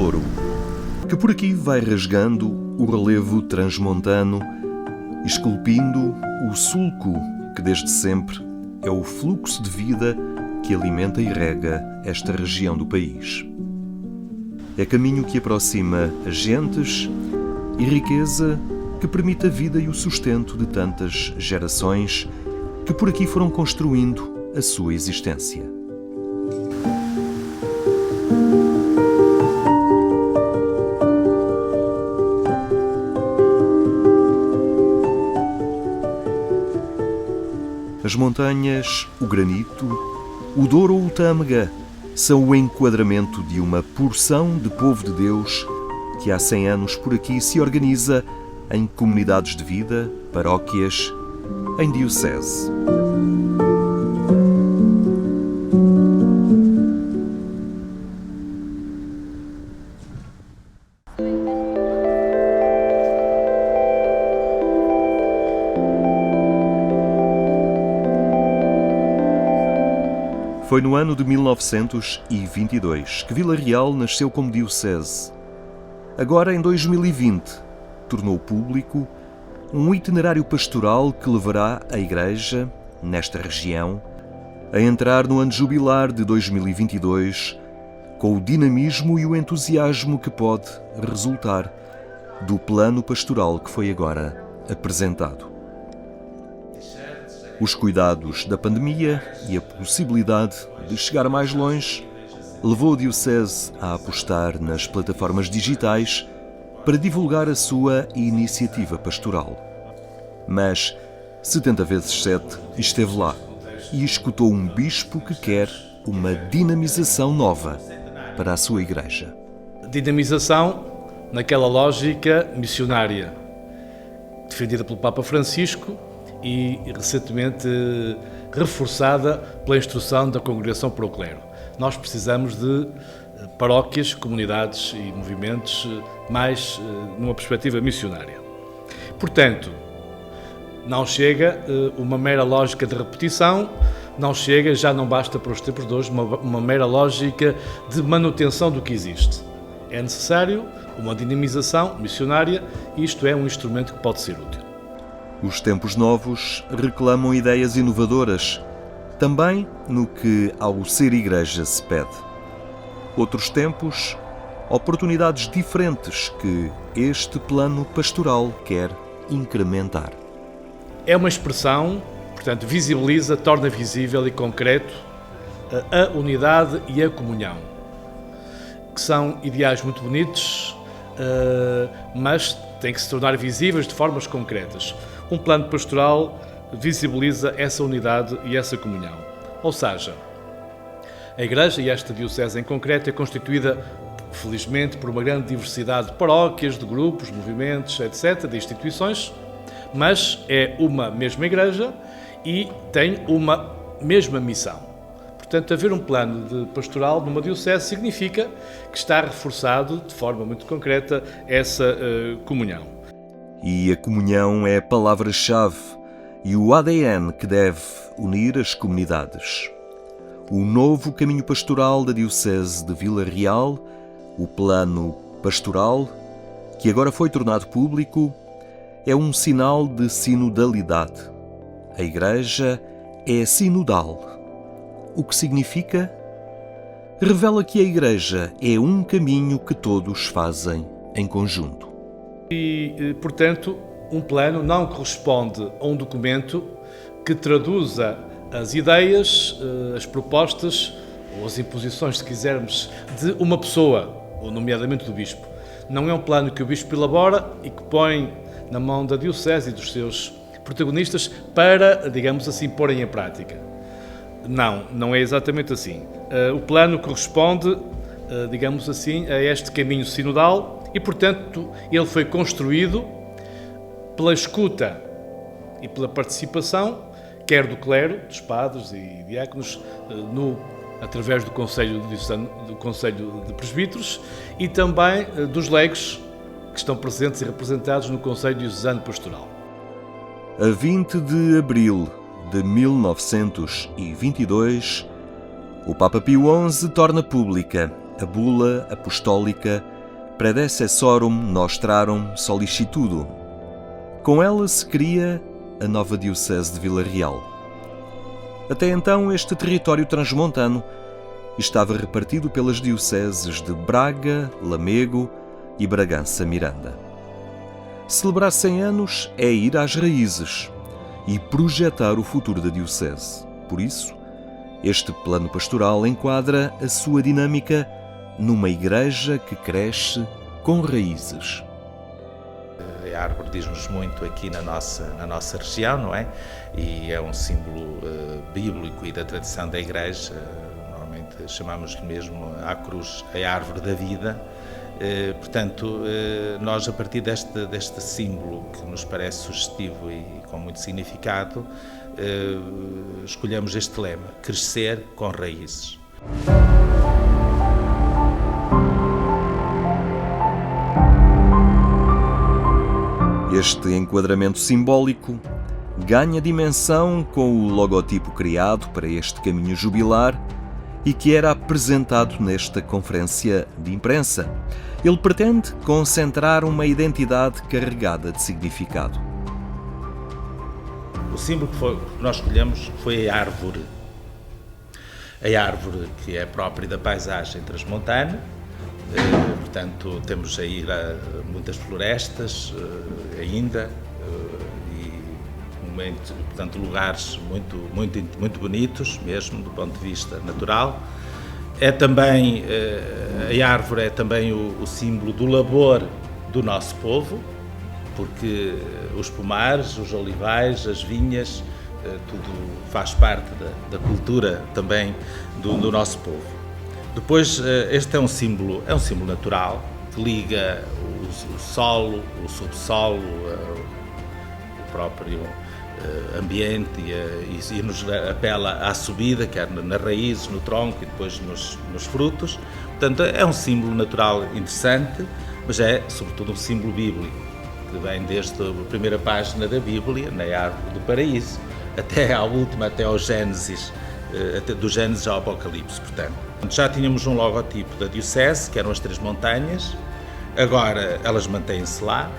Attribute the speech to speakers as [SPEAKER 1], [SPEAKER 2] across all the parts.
[SPEAKER 1] Douro, que por aqui vai rasgando o relevo transmontano, esculpindo o sulco que desde sempre é o fluxo de vida que alimenta e rega esta região do país. É caminho que aproxima as gentes e riqueza que permite a vida e o sustento de tantas gerações que por aqui foram construindo a sua existência. As montanhas, o granito, o Douro ou o Tâmega são o enquadramento de uma porção de povo de Deus que há 100 anos por aqui se organiza em comunidades de vida, paróquias, em diocese. Foi no ano de 1922 que Vila Real nasceu como diocese. Agora, em 2020, tornou público um itinerário pastoral que levará a Igreja, nesta região, a entrar no ano jubilar de 2022 com o dinamismo e o entusiasmo que pode resultar do plano pastoral que foi agora apresentado. Os cuidados da pandemia e a possibilidade de chegar mais longe levou a Diocese a apostar nas plataformas digitais para divulgar a sua iniciativa pastoral. Mas 70 vezes 7 esteve lá e escutou um bispo que quer uma dinamização nova para a sua igreja.
[SPEAKER 2] Dinamização naquela lógica missionária, defendida pelo Papa Francisco e recentemente reforçada pela instrução da Congregação para o Clero. Nós precisamos de paróquias, comunidades e movimentos mais numa perspectiva missionária. Portanto, não chega uma mera lógica de repetição, não chega, já não basta para os tempos de hoje, uma mera lógica de manutenção do que existe. É necessário uma dinamização missionária e isto é um instrumento que pode ser útil.
[SPEAKER 1] Os tempos novos reclamam ideias inovadoras, também no que ao ser igreja se pede. Outros tempos, oportunidades diferentes que este plano pastoral quer incrementar.
[SPEAKER 2] É uma expressão, portanto, visibiliza, torna visível e concreto a unidade e a comunhão, que são ideais muito bonitos, mas têm que se tornar visíveis de formas concretas. Um plano pastoral visibiliza essa unidade e essa comunhão. Ou seja, a Igreja, e esta diocese em concreto, é constituída, felizmente, por uma grande diversidade de paróquias, de grupos, movimentos, etc., de instituições, mas é uma mesma Igreja e tem uma mesma missão. Portanto, haver um plano de pastoral numa diocese significa que está reforçado, de forma muito concreta, essa comunhão.
[SPEAKER 1] E a comunhão é a palavra-chave e o ADN que deve unir as comunidades. O novo caminho pastoral da Diocese de Vila Real, o plano pastoral, que agora foi tornado público, é um sinal de sinodalidade. A Igreja é sinodal. O que significa? Revela que a Igreja é um caminho que todos fazem em conjunto.
[SPEAKER 2] E, portanto, um plano não corresponde a um documento que traduza as ideias, as propostas ou as imposições, se quisermos, de uma pessoa, ou nomeadamente do bispo. Não é um plano que o bispo elabora e que põe na mão da diocese e dos seus protagonistas para, digamos assim, porem em prática. Não é exatamente assim. O plano corresponde, digamos assim, a este caminho sinodal e, portanto, ele foi construído pela escuta e pela participação, quer do clero, dos padres e diáconos, através do Conselho de Presbíteros, e também dos leigos que estão presentes e representados no Conselho Diocesano Pastoral.
[SPEAKER 1] A 20 de abril de 1922, o Papa Pio XI torna pública a bula apostólica predecessorum nostrarum solicitudum. Com ela se cria a nova diocese de Vila Real. Até então, este território transmontano estava repartido pelas dioceses de Braga, Lamego e Bragança Miranda. Celebrar 100 anos é ir às raízes e projetar o futuro da diocese. Por isso, este plano pastoral enquadra a sua dinâmica numa igreja que cresce com raízes.
[SPEAKER 3] A árvore diz-nos muito aqui na nossa região, não é? E é um símbolo bíblico e da tradição da Igreja. Normalmente chamamos-lhe mesmo à cruz a árvore da vida. Portanto, nós, a partir deste símbolo que nos parece sugestivo e com muito significado, escolhemos este lema: crescer com raízes.
[SPEAKER 1] Este enquadramento simbólico ganha dimensão com o logotipo criado para este caminho jubilar e que era apresentado nesta conferência de imprensa. Ele pretende concentrar uma identidade carregada de significado.
[SPEAKER 3] O símbolo que nós escolhemos foi a árvore. A árvore que é própria da paisagem transmontana. Portanto, temos aí muitas florestas ainda e portanto, lugares muito bonitos mesmo do ponto de vista natural. É também, a árvore é também o símbolo do labor do nosso povo, porque os pomares, os olivais, as vinhas, tudo faz parte da cultura também do nosso povo. Depois, este é um símbolo natural que liga o solo, o subsolo, o próprio ambiente e nos apela à subida, quer nas raízes, no tronco e depois nos frutos. Portanto, é um símbolo natural interessante, mas é sobretudo um símbolo bíblico, que vem desde a primeira página da Bíblia, na árvore do paraíso, até à última, até ao Gênesis, do Gênesis ao Apocalipse, portanto. Já tínhamos um logotipo da diocese, que eram as 3 montanhas. Agora elas mantêm-se lá,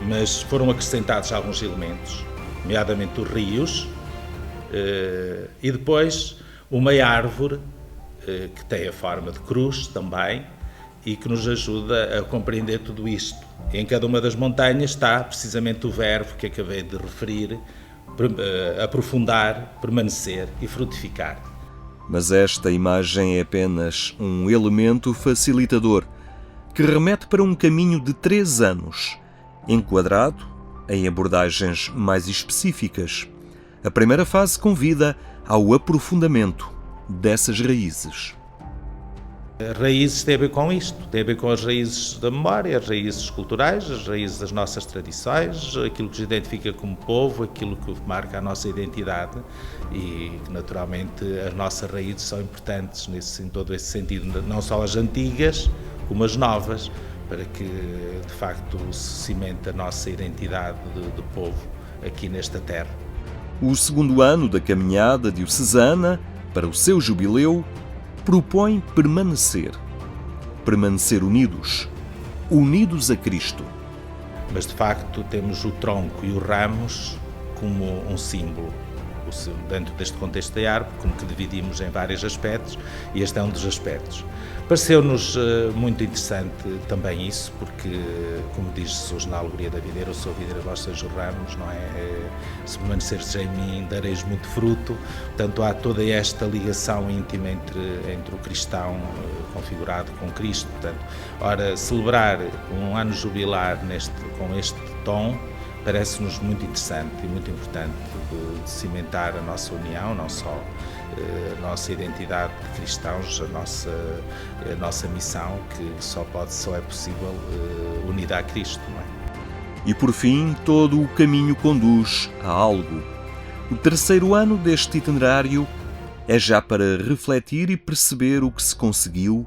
[SPEAKER 3] mas foram acrescentados alguns elementos, nomeadamente os rios, e depois uma árvore que tem a forma de cruz também e que nos ajuda a compreender tudo isto. Em cada uma das montanhas está precisamente o verbo que acabei de referir: aprofundar, permanecer e frutificar.
[SPEAKER 1] Mas esta imagem é apenas um elemento facilitador que remete para um caminho de 3 anos, enquadrado em abordagens mais específicas. A primeira fase convida ao aprofundamento dessas raízes.
[SPEAKER 3] As raízes têm a ver com isto, têm a ver com as raízes da memória, as raízes culturais, as raízes das nossas tradições, aquilo que nos identifica como povo, aquilo que marca a nossa identidade e que naturalmente as nossas raízes são importantes em todo esse sentido, não só as antigas como as novas, para que de facto se cimente a nossa identidade de povo aqui nesta terra.
[SPEAKER 1] O segundo ano da caminhada diocesana para o seu jubileu propõe permanecer unidos a Cristo.
[SPEAKER 3] Mas de facto temos o tronco e os ramos como um símbolo, dentro deste contexto da árvore, como que dividimos em vários aspectos, e este é um dos aspectos. Pareceu-nos muito interessante também isso, porque, como diz Jesus na alegoria da videira, eu sou a videira, vós sois os ramos, não é? Se permaneceres em mim, dareis muito fruto. Portanto, há toda esta ligação íntima entre o cristão configurado com Cristo. Portanto, ora, celebrar um ano jubilar com este tom parece-nos muito interessante e muito importante de cimentar a nossa união, não só a nossa identidade de cristãos, a nossa missão, que só é possível unida a Cristo, não é?
[SPEAKER 1] E por fim, todo o caminho conduz a algo. O terceiro ano deste itinerário é já para refletir e perceber o que se conseguiu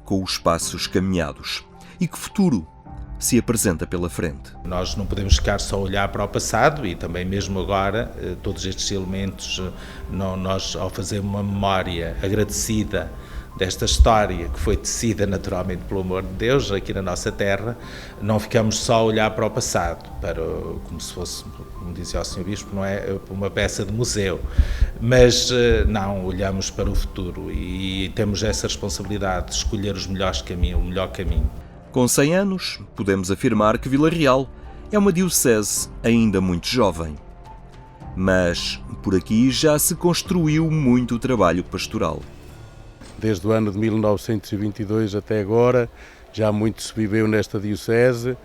[SPEAKER 1] com os passos caminhados e que futuro se apresenta pela frente.
[SPEAKER 3] Nós não podemos ficar só a olhar para o passado e também mesmo agora, todos estes elementos, nós ao fazer uma memória agradecida desta história que foi tecida naturalmente pelo amor de Deus aqui na nossa terra, não ficamos só a olhar para o passado, como se fosse, como dizia o Sr. Bispo, não é uma peça de museu, mas não, olhamos para o futuro e temos essa responsabilidade de escolher o melhor caminho.
[SPEAKER 1] Com 100 anos, podemos afirmar que Vila Real é uma diocese ainda muito jovem. Mas por aqui já se construiu muito trabalho pastoral.
[SPEAKER 4] Desde o ano de 1922 até agora, já muito se viveu nesta diocese,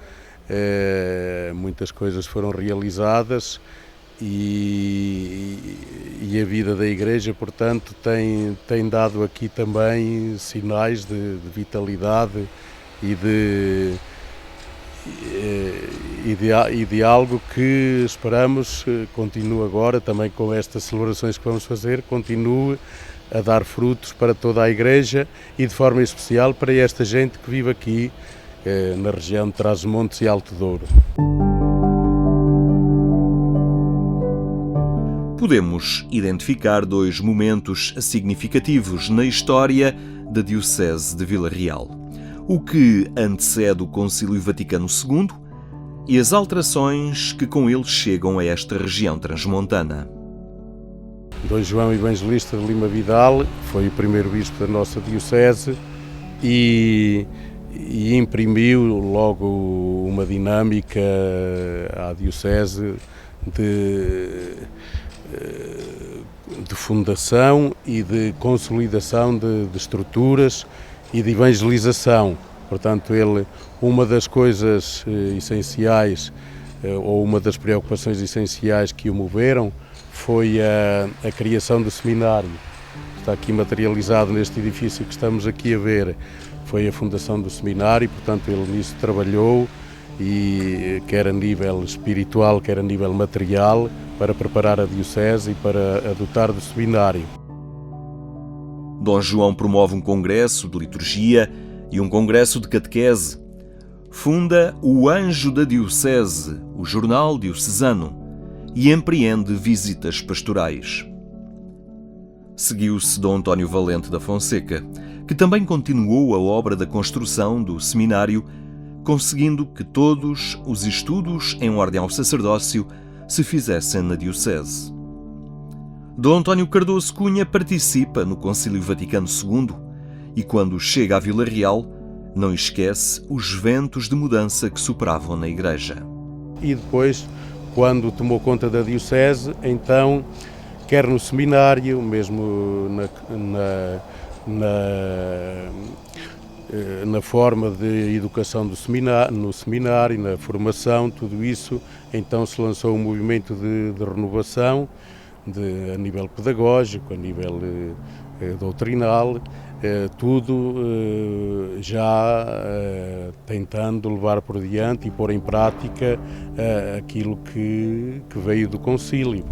[SPEAKER 4] muitas coisas foram realizadas e a vida da Igreja, portanto, tem dado aqui também sinais de vitalidade e de algo que esperamos continue agora, também com estas celebrações que vamos fazer, continue a dar frutos para toda a Igreja e de forma especial para esta gente que vive aqui na região de Trás-os-Montes e Alto Douro.
[SPEAKER 1] Podemos identificar 2 momentos significativos na história da Diocese de Vila Real: o que antecede o Concílio Vaticano II e as alterações que com ele chegam a esta região transmontana.
[SPEAKER 4] Dom João Evangelista de Lima Vidal foi o primeiro bispo da nossa diocese e imprimiu logo uma dinâmica à diocese de fundação e de consolidação de estruturas e de evangelização. Portanto, uma das coisas essenciais, ou uma das preocupações essenciais que o moveram, foi a criação do seminário. Está aqui materializado neste edifício que estamos aqui a ver. Foi a fundação do seminário, portanto, ele nisso trabalhou, e quer a nível espiritual, quer a nível material, para preparar a diocese e para a dotar do seminário.
[SPEAKER 1] Dom João promove um congresso de liturgia e um congresso de catequese. Funda o Anjo da Diocese, o jornal diocesano, e empreende visitas pastorais. Seguiu-se Dom António Valente da Fonseca, que também continuou a obra da construção do seminário, conseguindo que todos os estudos em ordem ao sacerdócio se fizessem na diocese. Dom António Cardoso Cunha participa no Concílio Vaticano II e, quando chega a Vila Real, não esquece os ventos de mudança que sopravam na Igreja.
[SPEAKER 4] E depois, quando tomou conta da diocese, então, quer no seminário, mesmo na forma de educação no seminário, na formação, tudo isso, então se lançou um movimento de renovação a nível pedagógico, a nível doutrinal, tudo já tentando levar por diante e pôr em prática aquilo que veio do concílio.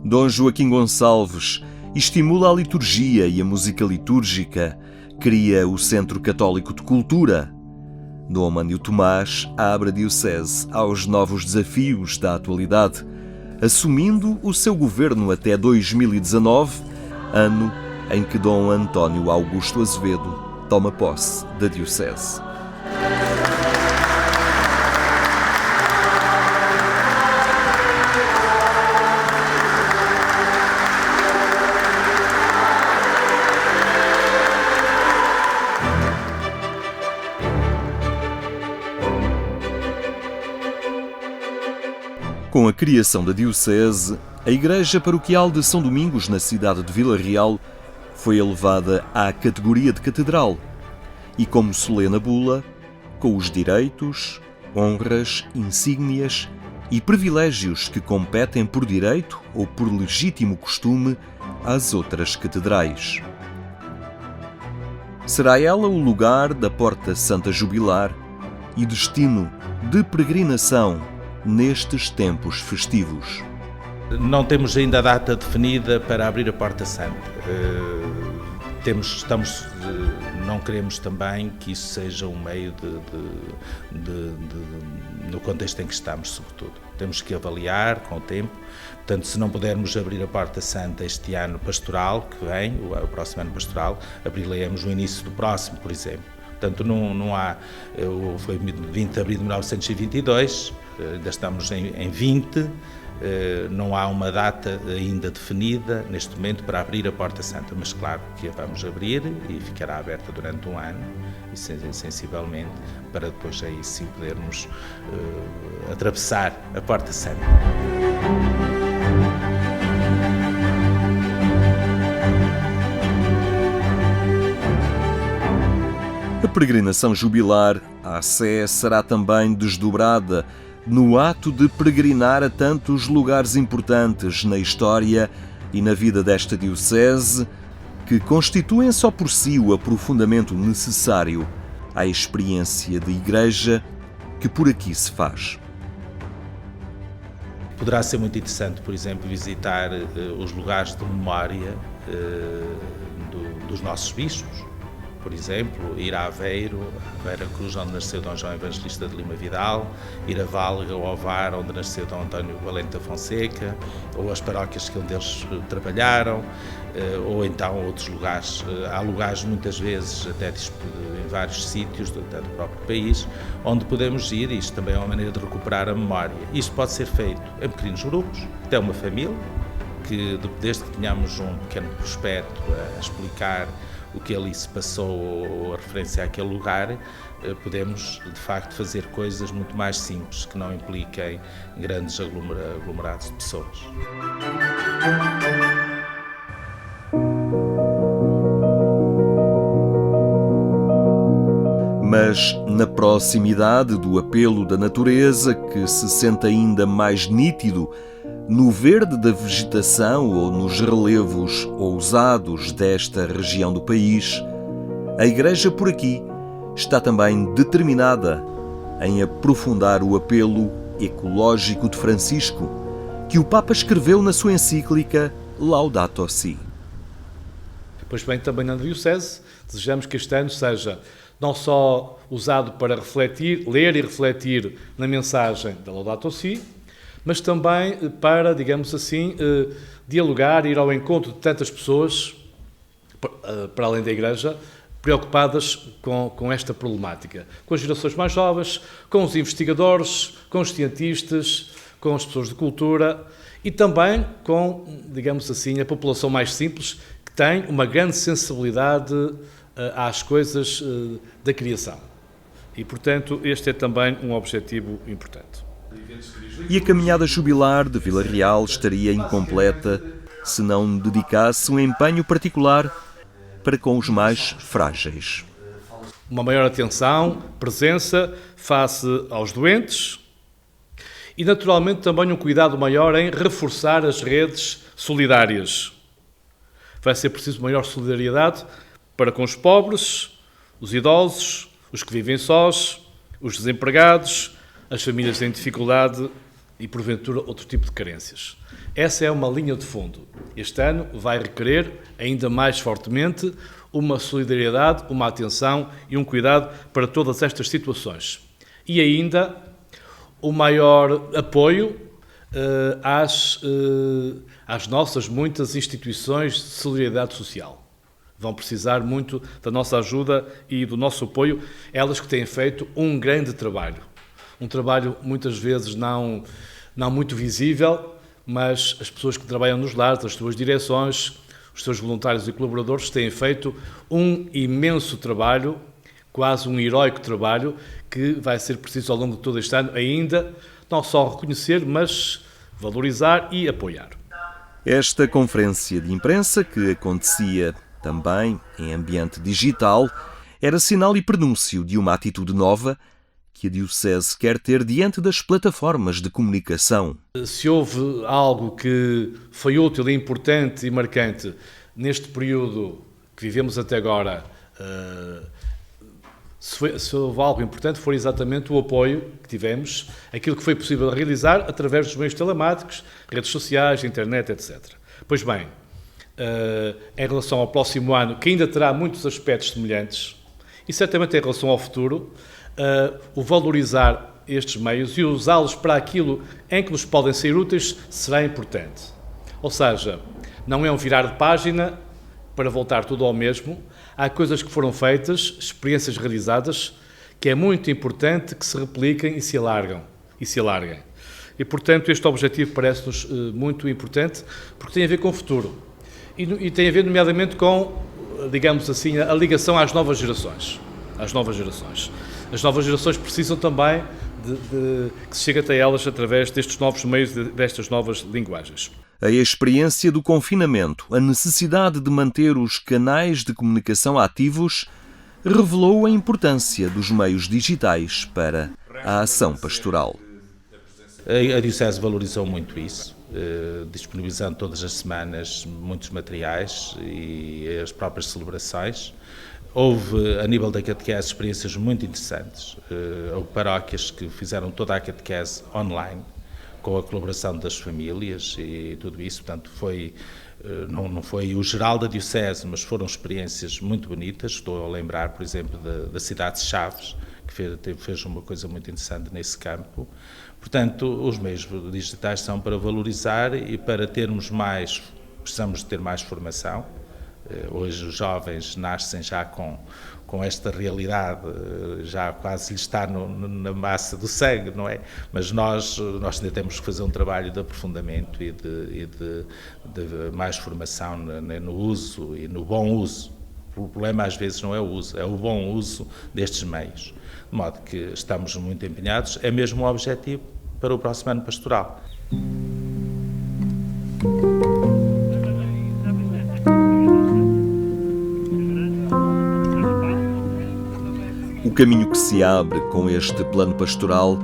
[SPEAKER 1] Dom Joaquim Gonçalves estimula a liturgia e a música litúrgica, cria o Centro Católico de Cultura. Dom Amândio Tomás abre a diocese aos novos desafios da atualidade, assumindo o seu governo até 2019, ano em que Dom António Augusto Azevedo toma posse da diocese. Com a criação da diocese, a Igreja Paroquial de São Domingos, na cidade de Vila Real, foi elevada à categoria de catedral e, como solene bula, com os direitos, honras, insígnias e privilégios que competem por direito ou por legítimo costume às outras catedrais. Será ela o lugar da Porta Santa Jubilar e destino de peregrinação nestes tempos festivos.
[SPEAKER 3] Não temos ainda a data definida para abrir a Porta Santa. Não queremos também que isso seja um meio no contexto em que estamos, sobretudo. temos que avaliar com o tempo. Portanto, se não pudermos abrir a Porta Santa este ano pastoral que vem, o próximo ano pastoral, abri-la-emos no início do próximo, por exemplo. Portanto, não há, foi 20 de abril de 1922, ainda estamos em 20, não há uma data ainda definida neste momento para abrir a Porta Santa, mas claro que a vamos abrir e ficará aberta durante um ano, e sensivelmente, para depois aí sim podermos atravessar a Porta Santa.
[SPEAKER 1] A peregrinação jubilar à Sé será também desdobrada no ato de peregrinar a tantos lugares importantes na história e na vida desta diocese, que constituem só por si o aprofundamento necessário à experiência de igreja que por aqui se faz.
[SPEAKER 3] Poderá ser muito interessante, por exemplo, visitar os lugares de memória dos nossos bispos. Por exemplo, ir a Aveiro, a Vera Cruz, onde nasceu Dom João Evangelista de Lima Vidal, ir a Valga ou Ovar, onde nasceu Dom António Valente da Fonseca, ou as paróquias que onde eles trabalharam, ou então outros lugares. Há lugares, muitas vezes, até em vários sítios do próprio país, onde podemos ir, e isto também é uma maneira de recuperar a memória. Isto pode ser feito em pequenos grupos, até uma família, que desde que tenhamos um pequeno prospecto a explicar o que ali se passou ou a referência àquele lugar, podemos de facto fazer coisas muito mais simples que não impliquem grandes aglomerados de pessoas.
[SPEAKER 1] Mas na proximidade do apelo da natureza, que se sente ainda mais nítido no verde da vegetação ou nos relevos ousados desta região do país, a Igreja por aqui está também determinada em aprofundar o apelo ecológico de Francisco, que o Papa escreveu na sua encíclica Laudato Si.
[SPEAKER 2] Pois bem, também na Diocese, desejamos que este ano seja não só usado para refletir, ler e refletir na mensagem da Laudato Si, mas também para, digamos assim, dialogar, ir ao encontro de tantas pessoas, para além da Igreja, preocupadas com esta problemática. Com as gerações mais jovens, com os investigadores, com os cientistas, com as pessoas de cultura e também com, digamos assim, a população mais simples, que tem uma grande sensibilidade às coisas da criação. E, portanto, este é também um objetivo importante.
[SPEAKER 1] E a caminhada jubilar de Vila Real estaria incompleta se não dedicasse um empenho particular para com os mais frágeis.
[SPEAKER 2] Uma maior atenção, presença face aos doentes e, naturalmente, também um cuidado maior em reforçar as redes solidárias. Vai ser preciso maior solidariedade para com os pobres, os idosos, os que vivem sós, os desempregados, as famílias em dificuldade e, porventura, outro tipo de carências. Essa é uma linha de fundo. Este ano vai requerer, ainda mais fortemente, uma solidariedade, uma atenção e um cuidado para todas estas situações. E ainda o maior apoio às nossas muitas instituições de solidariedade social. Vão precisar muito da nossa ajuda e do nosso apoio, elas que têm feito um grande trabalho. Um trabalho muitas vezes não muito visível, mas as pessoas que trabalham nos lares, as suas direções, os seus voluntários e colaboradores têm feito um imenso trabalho, quase um heróico trabalho, que vai ser preciso ao longo de todo este ano ainda não só reconhecer, mas valorizar e apoiar.
[SPEAKER 1] Esta conferência de imprensa, que acontecia também em ambiente digital, era sinal e prenúncio de uma atitude nova que a Diocese quer ter diante das plataformas de comunicação.
[SPEAKER 2] Se houve algo que foi útil, importante e marcante neste período que vivemos até agora, se houve algo importante, foi exatamente o apoio que tivemos, aquilo que foi possível realizar através dos meios telemáticos, redes sociais, internet, etc. Pois bem, em relação ao próximo ano, que ainda terá muitos aspectos semelhantes, e certamente em relação ao futuro, o valorizar estes meios e usá-los para aquilo em que nos podem ser úteis será importante. Ou seja, não é um virar de página para voltar tudo ao mesmo. Há coisas que foram feitas, experiências realizadas, que é muito importante que se repliquem e se alarguem. E, portanto, este objetivo parece-nos muito importante, porque tem a ver com o futuro. E tem a ver, nomeadamente, com, digamos assim, a ligação às novas gerações. As novas gerações precisam também de que se chegue até elas através destes novos meios, destas novas linguagens.
[SPEAKER 1] A experiência do confinamento, a necessidade de manter os canais de comunicação ativos, revelou a importância dos meios digitais para a ação pastoral.
[SPEAKER 3] A Diocese valorizou muito isso, disponibilizando todas as semanas muitos materiais e as próprias celebrações. Houve, a nível da catequese, experiências muito interessantes. Houve paróquias que fizeram toda a catequese online, com a colaboração das famílias e tudo isso. Portanto, não foi o geral da Diocese, mas foram experiências muito bonitas. Estou a lembrar, por exemplo, da cidade de Chaves, que fez uma coisa muito interessante nesse campo. Portanto, os meios digitais são para valorizar e para termos mais, precisamos ter mais formação. Hoje os jovens nascem já com esta realidade, já quase lhe está na massa do sangue, não é? Mas nós ainda temos que fazer um trabalho de aprofundamento e de mais formação no uso e no bom uso. O problema às vezes não é o uso, é o bom uso destes meios. De modo que estamos muito empenhados, é mesmo o objetivo para o próximo ano pastoral.
[SPEAKER 1] O caminho que se abre com este plano pastoral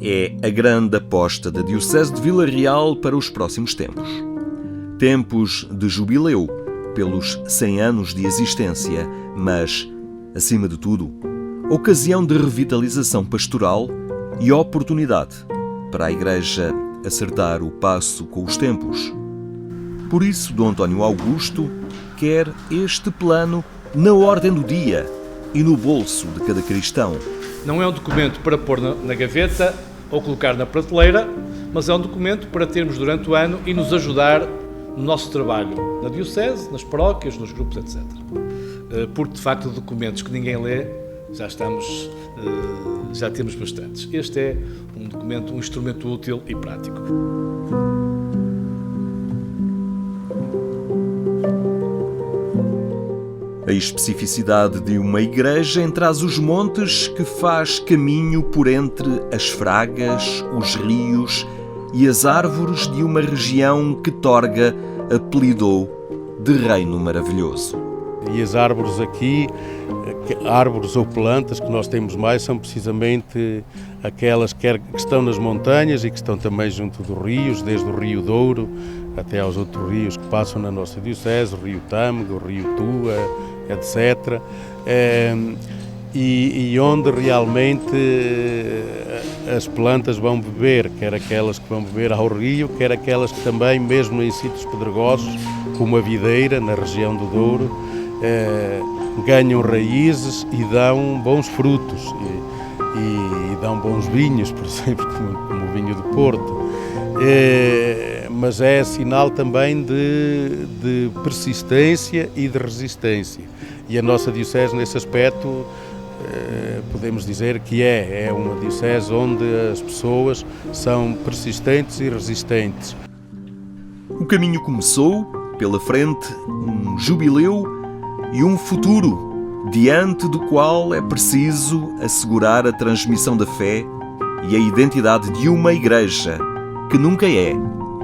[SPEAKER 1] é a grande aposta da Diocese de Vila Real para os próximos tempos. Tempos de jubileu pelos 100 anos de existência, mas, acima de tudo, ocasião de revitalização pastoral e oportunidade para a Igreja acertar o passo com os tempos. Por isso, Dom António Augusto quer este plano na ordem do dia e no bolso de cada cristão.
[SPEAKER 2] Não é um documento para pôr na gaveta ou colocar na prateleira, mas é um documento para termos durante o ano e nos ajudar no nosso trabalho, na Diocese, nas paróquias, nos grupos, etc. Porque, de facto, documentos que ninguém lê, já temos bastantes. Este é um documento, um instrumento útil e prático.
[SPEAKER 1] A especificidade de uma igreja em Trás-os-Montes que faz caminho por entre as fragas, os rios e as árvores de uma região que Torga apelidou de Reino Maravilhoso.
[SPEAKER 4] E as árvores aqui, árvores ou plantas que nós temos mais, são precisamente aquelas que estão nas montanhas e que estão também junto dos rios, desde o Rio Douro até aos outros rios que passam na nossa Diocese, o Rio Tâmega, o Rio Tua, etc. E onde realmente as plantas vão beber, quer aquelas que vão beber ao rio, quer aquelas que também, mesmo em sítios pedregosos, como a videira, na região do Douro, ganham raízes e dão bons frutos e dão bons vinhos, por exemplo, como o vinho do Porto. Mas é sinal também de persistência e de resistência. E a nossa Diocese, nesse aspecto, podemos dizer que é uma Diocese onde as pessoas são persistentes e resistentes.
[SPEAKER 1] O caminho começou, pela frente, um jubileu e um futuro, diante do qual é preciso assegurar a transmissão da fé e a identidade de uma igreja que nunca é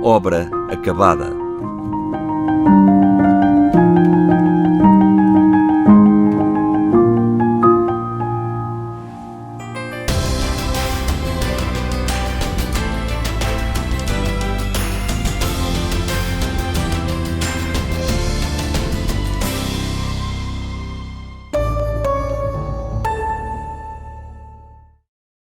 [SPEAKER 1] obra acabada.